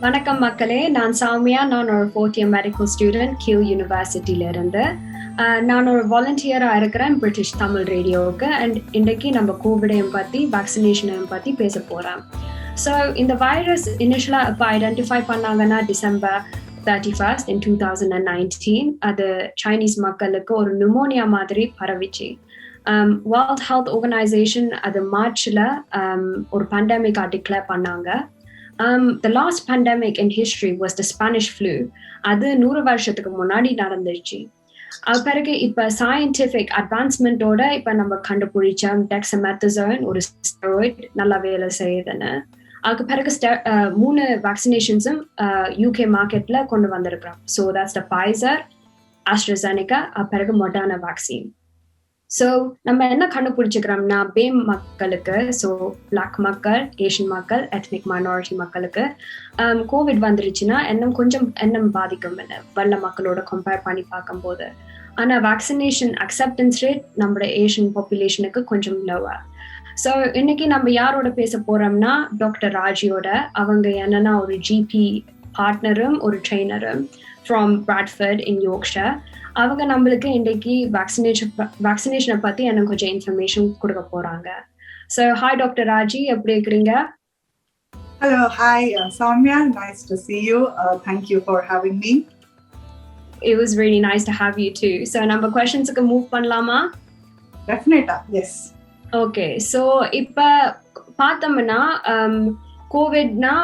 வணக்கம் மக்களே, நான் சௌமியா. நான் ஒரு 4th year medical student Q யூனிவர்சிட்டியில இருந்து. நான் ஒரு வாலண்டியரா இருக்கிறேன் பிரிட்டிஷ் தமிழ் ரேடியோவுக்கு. அண்ட் இன்றைக்கு நம்ம கோவிடையும் பத்தி வேக்சினேஷனையும் பத்தி பேச போறோம். ஸோ இந்த வைரஸ் இனிஷியலா இப்போ ஐடென்டிஃபை பண்ணாங்கன்னா December 31st in 2019 அது சைனீஸ் மக்களுக்கு ஒரு நியூமோனியா மாதிரி பரவிச்சு. வேர்ல்ட் ஹெல்த் ஆர்கனைசேஷன் அது மார்ச்ல ஒரு பேண்டமிக் டிக்ளேர் பண்ணாங்க. The last pandemic in history was the Spanish flu. அது 100 வருஷத்துக்கு முன்னாடி நடந்துருச்சு. அது பிறகு இப்ப சயின்டிபிக் அட்வான்ஸ்மெண்டோட இப்ப நம்ம கண்டுபிடிச்சோம் டெக்ஸாமெத்தசோன் ஒரு ஸ்டெராய்ட் நல்லா வேலை செய்யுதுன்னு. அதுக்கு பிறகு 3 வேக்சினேஷன்ஸும் UK மார்க்கெட்ல கொண்டு வந்திருக்கிறோம். So that's the Pfizer, AstraZeneca, பிறகு மொடர்னா வேக்சின். ஸோ நம்ம என்ன கண்டுபிடிச்சிக்கிறோம்னா பேம் மக்களுக்கு, ஸோ பிளாக் மக்கள், ஏஷியன் மக்கள், எத்னிக் மைனாரிட்டி மக்களுக்கு கோவிட் வந்துருச்சுன்னா இன்னும் பாதிக்கும் இல்லை வெள்ள மக்களோட கம்பேர் பண்ணி பார்க்கும்போது. ஆனால் வேக்சினேஷன் அக்செப்டன்ஸ் ரேட் நம்மளோட ஏஷியன் பாப்புலேஷனுக்கு கொஞ்சம் லோவர். ஸோ இன்னைக்கு நம்ம யாரோட பேச போறோம்னா டாக்டர் ராஜியோட. அவங்க என்னன்னா ஒரு ஜிபி பார்ட்னரும் ஒரு ட்ரெயினரும் ஃப்ரம் பிராட்ஃபர்ட் இன் யோர்க்ஷயர். அவங்க நம்மளுக்கு இன்றைக்கு வேக்சினேஷனை பத்தி எனக்கு கொஞ்சம் இன்ஃபர்மேஷன் கொடுக்க போறாங்க. ஸோ ஹாய் டாக்டர் ராஜி, எப்படி இருக்கிறீங்க? Hello, hi Soumya, nice to see you. Thank you for having me. It was really nice to have you too. So நம்ம questions-க்கு move பண்ணலாமா? Definitely, yes. Okay, so இப்ப பார்த்தோம்னா கோவிட்னா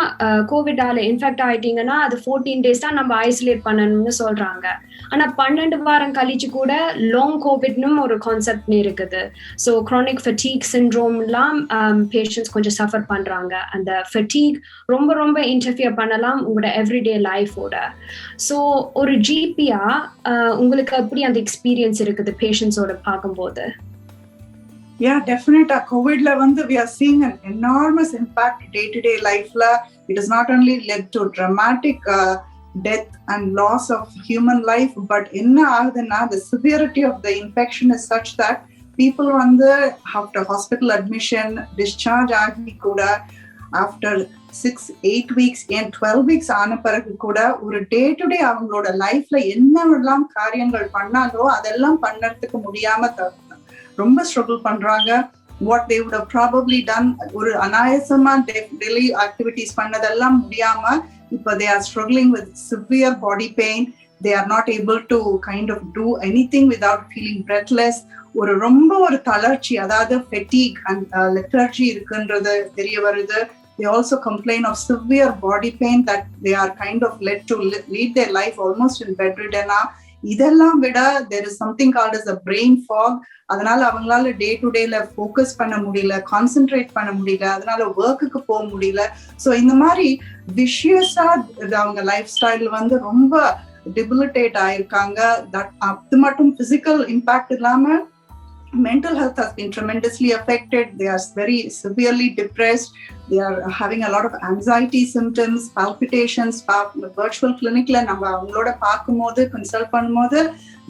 கோவிடால இன்ஃபெக்ட் ஆயிட்டீங்கன்னா அது 14 days தான் நம்ம isolate பண்ணணும்னு சொல்றாங்க. ஆனா 12 வாரம் கழிச்சு கூட லாங் கோவிட்னும் ஒரு கான்செப்ட் இருக்குது. ஸோ chronic fatigue syndromeலாம் பேஷண்ட்ஸ் கொஞ்சம் சஃபர் பண்றாங்க. அந்த fatigue ரொம்ப ரொம்ப இன்டர்ஃபியர் பண்ணலாம் உங்களோட எவ்ரிடே லைஃபோட. ஸோ ஒரு ஜிபியா உங்களுக்கு எப்படி அந்த எக்ஸ்பீரியன்ஸ் இருக்குது பேஷண்ட்ஸோட பார்க்கும்போது? Yeah, definitely. COVID-la we are seeing an enormous impact day-to-day life-la. It has not only led to dramatic death and loss of human life, but the severity of the infection is such that people after hospital admission, discharge agi kuda, after 6-8 weeks and 12 weeks ஆன பிறகு கூட ஒரு day-to-day அவங்களோட லைஃப்ல என்னவெல்லாம் காரியங்கள் பண்ணாங்களோ அதெல்லாம் பண்ணறதுக்கு முடியாம ரொம்ப ஸ்ட்ரகிள் பண்றாங்க. What they would have probably done, ஒரு அனாயசமா டெய்லி ஆக்டிவிட்டிஸ் பண்ணதெல்லாம் முடியாம இப்போ they are struggling with severe body pain. They are not able to kind of do anything without feeling breathless. ரொம்ப ஒரு தளர்ச்சி, அதாவது ஃபெட்டிக் அண்ட் லெத்தர்ஜி இருக்குன்றது தெரிய வருது. They also complain of severe body pain that they are kind of led to lead their life almost in bedridden. இதெல்லாம் விட there is something called as a brain fog. அதனால அவங்களால டே டு டேல focus பண்ண முடியல, concentrate பண்ண முடியல, அதனால ஒர்க்குக்கு போக முடியல. ஸோ இந்த மாதிரி விஷியஸா அவங்க லைஃப் ஸ்டைல் ரொம்ப டிபிலிட்டேட் ஆயிருக்காங்க. அது மட்டும் பிசிக்கல் இம்பாக்ட் இல்லாம mental health has been tremendously affected. They are very severely depressed. They are having a lot of anxiety symptoms, palpitations. Virtual clinic la நம்ம அவங்களோட பார்க்கும்போது கன்சல்ட் பண்ணும்போது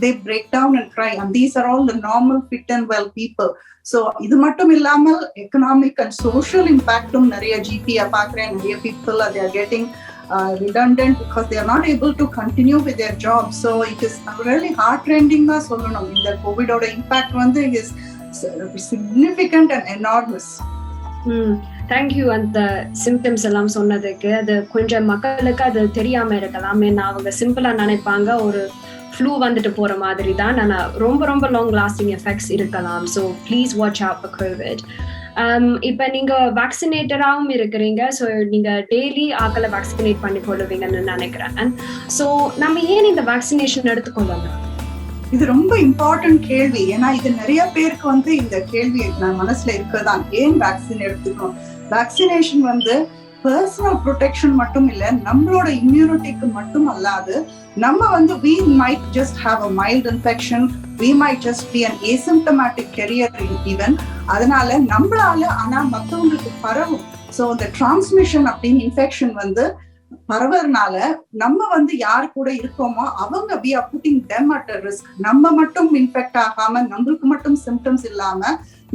they break down and cry, and these are all the normal fit and well people. So இது மட்டும் இல்லாமல் economic and social impactum நிறைய GP பார்க்குறேன். நிறைய people they are getting redundant because they are not able to continue with their job. So it is really heart-rending da sollanum. இந்த COVID oda impact is significant and enormous. Thank you. அந்த symptoms எல்லாம் சொன்னதுக்கு. அது கொஞ்சம் மக்களுக்கு அது தெரியாம இருக்கலாம். ஏன்னா அவங்க சிம்பிளா நினைப்பாங்க ஒரு ஃப்ளூ வந்துட்டு போற மாதிரி தான். ஆனா ரொம்ப ரொம்ப லாங் லாஸ்டிங் எஃபெக்ட்ஸ் இருக்கலாம். So please watch out for Covid. இப்ப நீங்க வேக்சினேட்டராகவும் இருக்கிறீங்க. ஸோ நீங்க டெய்லி ஆக்களை வேக்சினேட் பண்ணி கொள்ளுவீங்கன்னு நினைக்கிறேன். ஸோ நம்ம ஏன் இந்த வேக்சினேஷன் எடுத்துக்கொள்ளணும்? இது ரொம்ப இம்பார்ட்டன்ட் கேள்வி. ஏன்னா இது நிறைய பேருக்கு இந்த கேள்வி மனசுல இருக்கதான். ஏன் வேக்சின் எடுத்துக்கணும்? வேக்சினேஷன் பர்சனல் ப்ரொடெக்ஷன் மட்டும் இல்ல, நம்மளோட இம்யூனிட்டிக்கு மட்டும் அல்லாது நம்ம we might just have a mild infection, we might just be an asymptomatic carrier even. அதனால நம்மளால ஆனா மத்தவங்களுக்கு பரவும். ஸோ இந்த டிரான்ஸ்மிஷன் அப்படின்னு இன்ஃபெக்ஷன் பரவறனால நம்ம யார் கூட இருக்கோமோ அவங்க we are putting them at a risk. நம்ம மட்டும் இன்ஃபெக்ட் ஆகாம, நம்மளுக்கு மட்டும் சிம்டம்ஸ் இல்லாம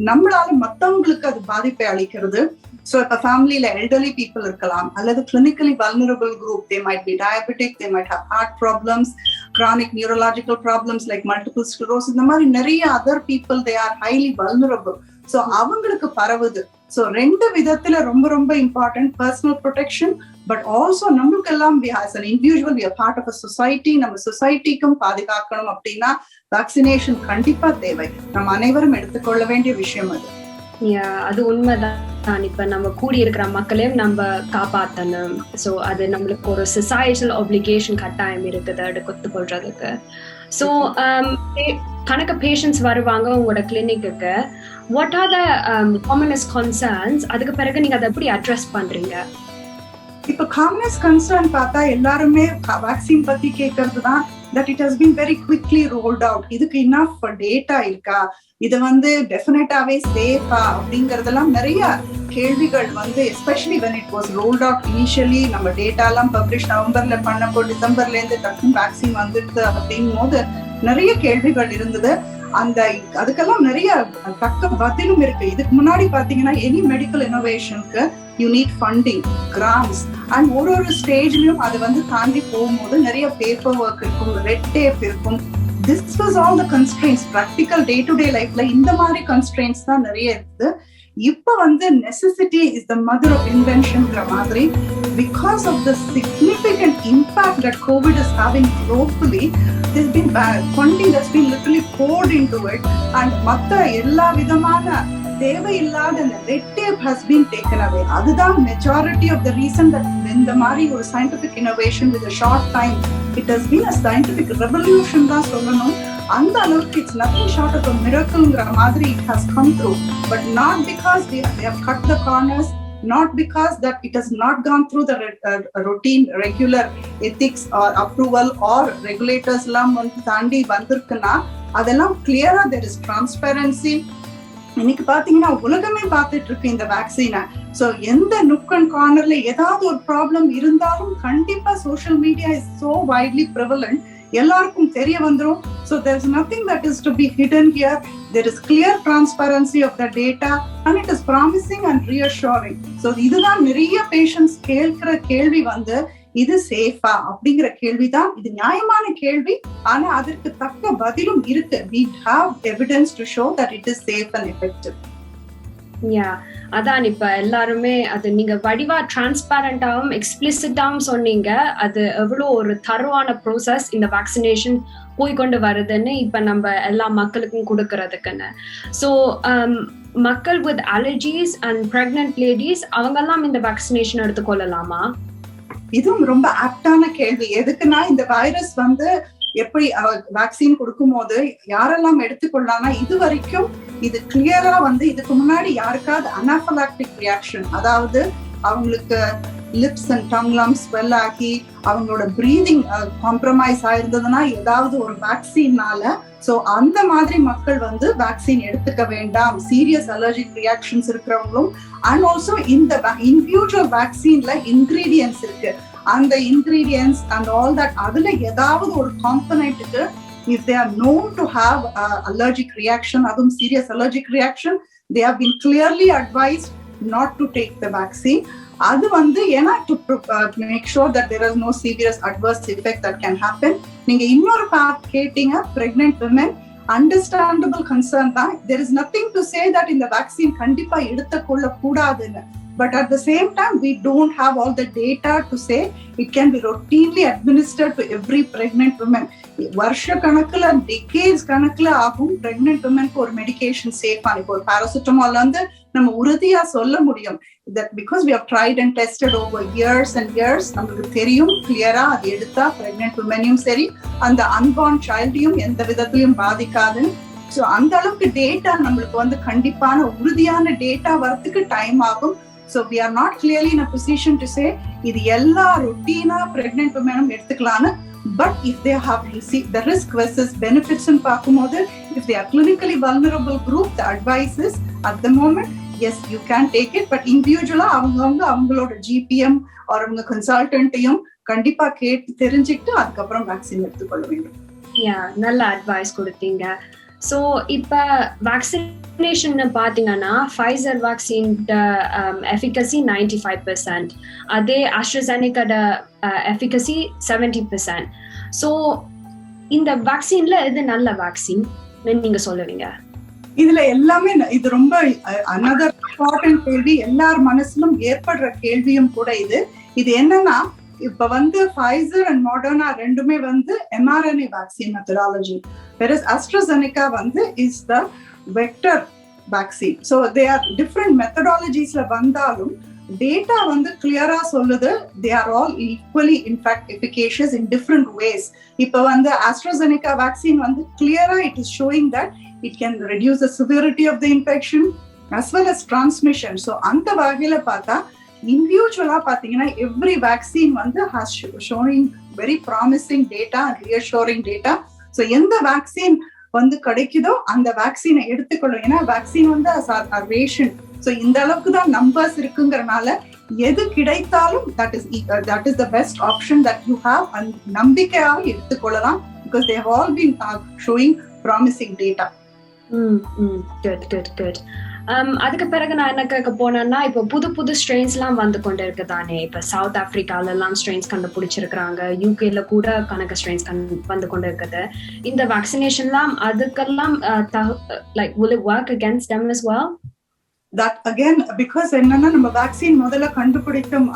நம்மளால மத்தவங்களுக்கு அது பாதிப்பை அளிக்கிறது. ஸோ இப்ப ஃபேமிலியில எல்டர்லி பீப்புள் இருக்கலாம், அல்லது clinically vulnerable group, they might be diabetic, they might have heart problems, chronic neurological problems like multiple sclerosis, இந்த மாதிரி நிறைய other people they are highly vulnerable. So அவங்களுக்கு பரவுது. ஸோ ரெண்டு விதத்துல ரொம்ப ரொம்ப important, personal protection, but also நம்மளுக்கு எல்லாம் as an individual we are part of a society. நம்ம சொசைட்டிக்கும் பாதுகாக்கணும் அப்படின்னா வேக்சினேஷன் கண்டிப்பா தேவை. நம்ம அனைவரும் எடுத்துக்கொள்ள வேண்டிய விஷயம் அது. அது உண்மைதான். இப்ப நம்ம கூடி இருக்கிற மக்களையும் நம்ம காப்பாத்தணும். சோ அது நம்மளுக்கு ஒரு சொசைட்டல் ஆப்ளிகேஷன் கட்டாயம் இருக்குது எடுத்து கொள்றதுக்கு. சோ கணக்கு பேஷண்ட்ஸ் வருவாங்க உங்களோட கிளினிக்கு. What are the commonest concerns? அதுக்கு பிறகு நீங்க அதை எப்படி அட்ரஸ் பண்றீங்க? இப்ப காமனஸ்ட் கன்சர்ன் பார்த்தா எல்லாருமே வேக்சின் பத்தி கேட்கறது தான், that it has been very quickly rolled out. இதுக்கு enough data இருக்கா, இது வந்து டெஃபினட்டாவே சேஃபா அப்படிங்கறதெல்லாம் நிறைய கேள்விகள் வந்து, especially when it was rolled out initially, நம்ம டேட்டா எல்லாம் பப்ளிஷ் நவம்பர்ல பண்ணப்போ டிசம்பர்ல இருந்து டக்குனு வேக்சின் வந்துருக்கு அப்படிங்கும் போது நிறைய கேள்விகள் இருந்தது. அதுக்கெல்லாம் நிறைய தக்க பதிலும் இருக்கு. இதுக்கு முன்னாடி பாத்தீங்கன்னா எனி மெடிக்கல் இனோவேஷனுக்கு you need funding, grants, and ஒரு ஸ்டேஜ்லயும் அது வந்து தாண்டி போகும்போது நிறைய பேப்பர் ஒர்க் இருக்கும், ரெட் டேப் இருக்கும். This was all the constraints, practical day to day lifeல இந்த மாதிரி constraints தான் நிறைய இருக்குது. இப்ப வந்து necessity is the mother of inventionங்கிற மாதிரி, because of the significant impact that COVID is having globally, there's been funding that's been literally poured into it, and மத்த எல்லா விதமான தேவையில்லாத red tape has been taken away. அதுதான் majority of the reason that இந்த மாதிரி ஒரு scientific innovation with a short time, it has been a scientific revolution தான் சொல்லணும். அந்த அளவுக்கு it's nothing short of a miracleங்கிற மாதிரி it has come through, but not because they have cut the corners, not because that it has not gone through the routine regular ethics or approval or regulators எல்லாம் வந்து தாண்டி வந்திருக்குன்னா அதெல்லாம் கிளியரா there is transparency. இன்னைக்கு பாத்தீங்கன்னா உலகமே பார்த்துட்டு இருக்கு இந்த வேக்சினை. சோ எந்த நுக் அண்ட் கார்னர்ல ஏதாவது ஒரு ப்ராப்ளம் இருந்தாலும் கண்டிப்பா social media is so widely prevalent, எல்லாருக்கும் தெரிய வந்துரும். So there is nothing that is to be hidden here. There is clear transparency of the data and it is promising and reassuring. So இதுதான் நிறைய patients கேட்கிற கேள்வி வந்து, இது சேஃபா அப்படிங்கிற கேள்விதான். இது நியாயமான கேள்வி, ஆனா அதற்கு தக்க பதிலும் இருக்கு. We have evidence to show that it is safe and effective. அதான் இப்ப எல்லாருமே அது நீங்க வடிவா டிரான்ஸ்பேரண்டாவும் எக்ஸ்பிளிசிட்டாவும் சொன்னீங்க. அது எவ்வளவு ஒரு தரவான ப்ரோசஸ் இந்த வேக்சினேஷன் போய்கொண்டு வருதுன்னு இப்ப நம்ம எல்லா மக்களுக்கும் கொடுக்கறதுக்குன்னு. ஸோ மக்கள் with allergies and pregnant ladies அவங்கெல்லாம் இந்த வேக்சினேஷன் எடுத்துக்கொள்ளலாமா? இதுவும் ரொம்ப ஆப்டான கேள்வி. எதுக்குன்னா இந்த வைரஸ் வந்து எப்படி வேக்சின் கொடுக்கும் போது யாரெல்லாம் எடுத்துக்கொள்ளலாம்னா, இது வரைக்கும் இது கிளியரா வந்து இதுக்கு முன்னாடி யாருக்காவது அனாஃபலாக்டிக் ரியாக்ஷன், அதாவது அவங்களுக்கு lips and tongue lumps swell ஆகி அவங்களோட பிரீதிங் காம்ப்ரமைஸ் ஆயிருந்ததுன்னா ஏதாவது ஒரு வேக்சின்னால, சோ அந்த மாதிரி மக்கள் வந்து வேக்சின் எடுத்துக்க வேண்டாம். சீரியஸ் அலர்ஜிக் ரியாக்ஷன்ஸ் இருக்கிறவங்களும், அண்ட் ஆல்சோ இந்த இண்டிவிஜுவல் வேக்சின்ல இன்கிரீடியன்ஸ் இருக்கு, அந்த இன்கிரீடியன்ஸ் அண்ட் ஆல் தட், அதுல ஏதாவது ஒரு காம்பனன்ட்டுக்கு if they are known to have allergic reaction, adum serious allergic reaction, they have been clearly advised not to take the vaccine. அது வந்து ஏன்னா to make sure that there is no serious adverse effect that can happen. நீங்க இன்னொரு part கேட்டீங்க, pregnant women, understandable concern தான். There is nothing to say that இந்த vaccine கண்டிப்பா எடுத்துக்கொள்ள கூடாதுன்னு, but at the same time we don't have all the data to say it can be routinely administered to every pregnant woman. வருஷ கணக்குல decades கணக்குல ஆகும் pregnant womenக்கு ஒரு medication சேஃபா. இப்போ ஒரு பாராசிட்டமால் வந்து நம்ம உறுதியா சொல்ல முடியும் that because we have tried and tested over years and years, நமக்கு தெரியும் கிளியரா அது எடுத்தா pregnant womenயும் சரி அந்த unborn childயும் எந்த விதத்திலையும் பாதிக்காதுன்னு. ஸோ அந்த அளவுக்கு டேட்டா நம்மளுக்கு வந்து கண்டிப்பான உறுதியான டேட்டா வரதுக்கு டைம் ஆகும். So we are not clearly in a position to say இது எல்லா ரொட்டீனா pregnant womenum எடுத்துக்கலான்னு. But if they have received the risk versus benefits in பார்க்கும்போது, if they are clinically vulnerable group, the advice is at the moment, yes, you can take it, but individually அவங்களோட GPM or அவங்க கன்சல்டன்ட்டையும் கண்டிப்பா கேட்டு தெரிஞ்சுக்கிட்டு அதுக்கப்புறம் vaccine எடுத்துக்கொள்ள வேண்டும். நல்ல அட்வைஸ் கொடுத்தீங்க. ஸோ இப்போ வேக்சினேஷன் பார்த்தீங்கன்னா ஃபைசர் வேக்சின் எஃபிகசி 95%, அதே ஆஸ்ட்ராசெனிகாட எஃபிகசி 70%. ஸோ இந்த வேக்சின்ல எது நல்ல வேக்சின் நீங்க சொல்லுவீங்க? இதுல எல்லாமே இது ரொம்ப another important கேள்வி, எல்லார் மனசிலும் ஏற்படுற கேள்வியும் கூட இது என்னன்னா, இப்ப Pfizer and Moderna ரெண்டுமே mRNA vaccine methodology, whereas AstraZeneca is the vector vaccine. So they are different methodologies la vandalum data clear-ஆ சொல்லுது they are all equally in fact efficacious in different ways. இப்ப AstraZeneca vaccine clear-ஆ it is showing that it can reduce the severity of the infection as well as transmission. So அந்த வகையில பார்த்தா individual பாத்தீங்கன்னா every vaccine has showing very promising data and reassuring data. So எந்த vaccine கிடைக்குதோ அந்த வேக்சினை எடுத்துக்கொள்ளும். ஏன்னா vaccine ration. So இந்த அளவுக்கு தான் நம்பர்ஸ் இருக்குங்கிறனால எது கிடைத்தாலும் that is the best option that you have and நம்பிக்கையாக எடுத்துக்கொள்ளலாம் because they have all been showing promising data. Good. அதுக்கு பிறகு நான் என்ன கேட்க போனேன்னா, இப்போ புது ஸ்ட்ரெயின்ஸ்லாம் கொண்டு இருக்குதானே. இப்போ சவுத் ஆப்பிரிக்கால எல்லாம் ஸ்ட்ரெயின்ஸ் கண்டுபிடிச்சிருக்காங்க, யூகேல கூட கணக்கு ஸ்ட்ரெயின்ஸ் கொண்டு இருக்குது. இந்த வேக்சினேஷன்லாம் அதுக்கெல்லாம் like will it work against them as well? That again because என்னன்னா நம்ம வேக்சின் முதல்ல கண்டுபிடிக்கும்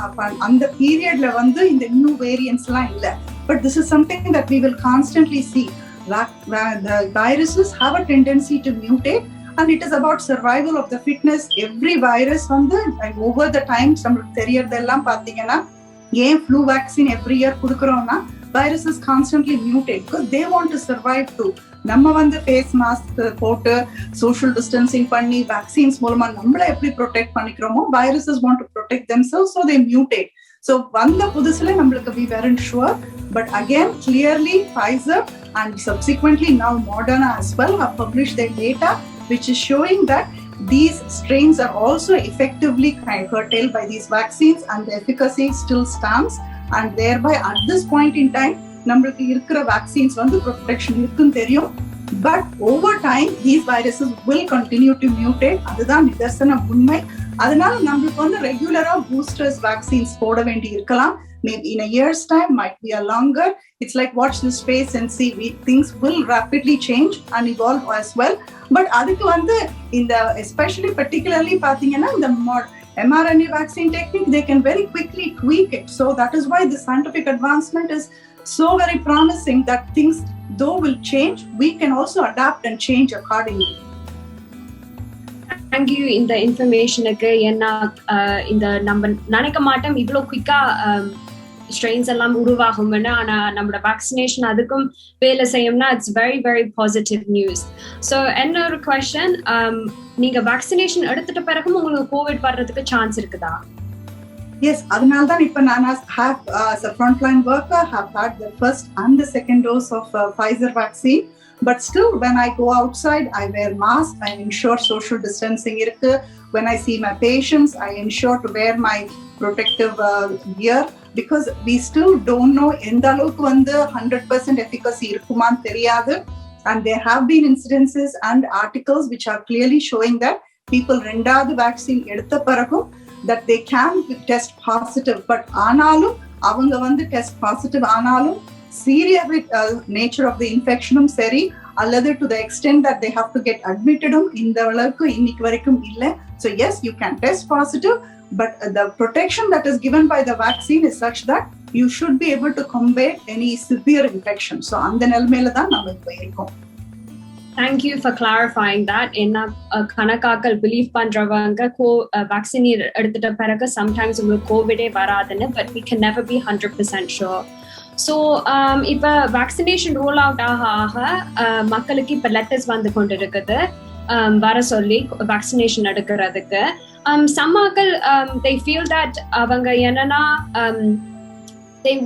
அந்த பீரியட்ல இந்த நியூ வேரியன்ட்ஸ்லாம் இல்ல. But this is something that we will constantly see. The viruses have a tendency to mutate and it is about survival of the fitness. Every virus like over the time நம்மளுக்கு தெரியறதெல்லாம் பாத்தீங்கன்னா ஏன் flu vaccine every year குடுக்குறோம்னா viruses constantly mutate because they want to survive too. நம்ம face mask போட்டு social distancing பண்ணி vaccines மூலமா நம்மளை எப்படி protect பண்ணிக்கிறோமோ viruses want to protect themselves so they mutate. So புதுசுல நம்மளுக்கு we weren't sure, but again clearly Pfizer and subsequently now Moderna as well have published their data which is showing that these strains are also effectively curtailed by these vaccines and the efficacy still stands, and thereby at this point in time நம்மளுக்கு இருக்கிற vaccines protection இருக்குன்னு தெரியும். But over time these viruses will continue to mutate. அதுதான் நிதர்சன உண்மை. அதனால நம்மளுக்கு ரெகுலரா boosters vaccines போட வேண்டி இருக்கலாம். Maybe in a year's time, might be a longer. It's like watch this space and see. Things will rapidly change and evolve as well. But adukku in the especially particularly pathina in the mRNA vaccine technique, they can very quickly tweak it. So that is why the scientific advancement is so very promising that things though will change, we can also adapt and change accordingly. Thank you in the information ஏன்னா இந்த நம்ம நினைக்க மாட்டோம் இவ்வளோ குயிக்கா strains எல்லாம் உருவாகும்னு. ஆனா நம்மளோட வேக்சினேஷன் அதுக்கும் வேலை செய்யும்னா it's very very positive news. So என்ன ஒரு குவெஸ்சன், நீங்க வேக்சினேஷன் எடுத்துட்ட பிறகும் உங்களுக்கு கோவிட் வர்றதுக்கு சான்ஸ் இருக்குதா? Yes, அதனால தான் இப்ப நான் as a frontline worker have had the first and the second dose of Pfizer vaccine. But still, when I go outside, I wear mask. I ensure social distancing irukku. When I see my patients, I ensure to wear my protective gear because we still don't know endha alukku 100% efficacy irkuman theriyadu. And there have been incidences and articles which are clearly showing that people rendavathu vaccine edutha paragum that they can test positive. But aanalum avanga test positive aanalum serious nature of the infectionum seri alladhu to the extent that they have to get admitted indha alavukku innikku varaikum illa. So yes, you can test positive, but the protection that is given by the vaccine is such that you should be able to combat any severe infection. So andha nelmela dhaan namu ipo irukom. Thank you for clarifying that. என்ன கணக்காக்கள் believe பண்றவங்க vaccine எடுத்துட்ட பிறகு sometimes உங்களுக்கு கோவிடே வராதுன்னு, but we can never be 100% sure. So இப்போ vaccination roll out ஆக மக்களுக்கு இப்போ லெட்டர்ஸ் கொண்டு இருக்குது வர சொல்லி வேக்சினேஷன் எடுக்கிறதுக்கு. some மக்கள் they feel that அவங்க என்னன்னா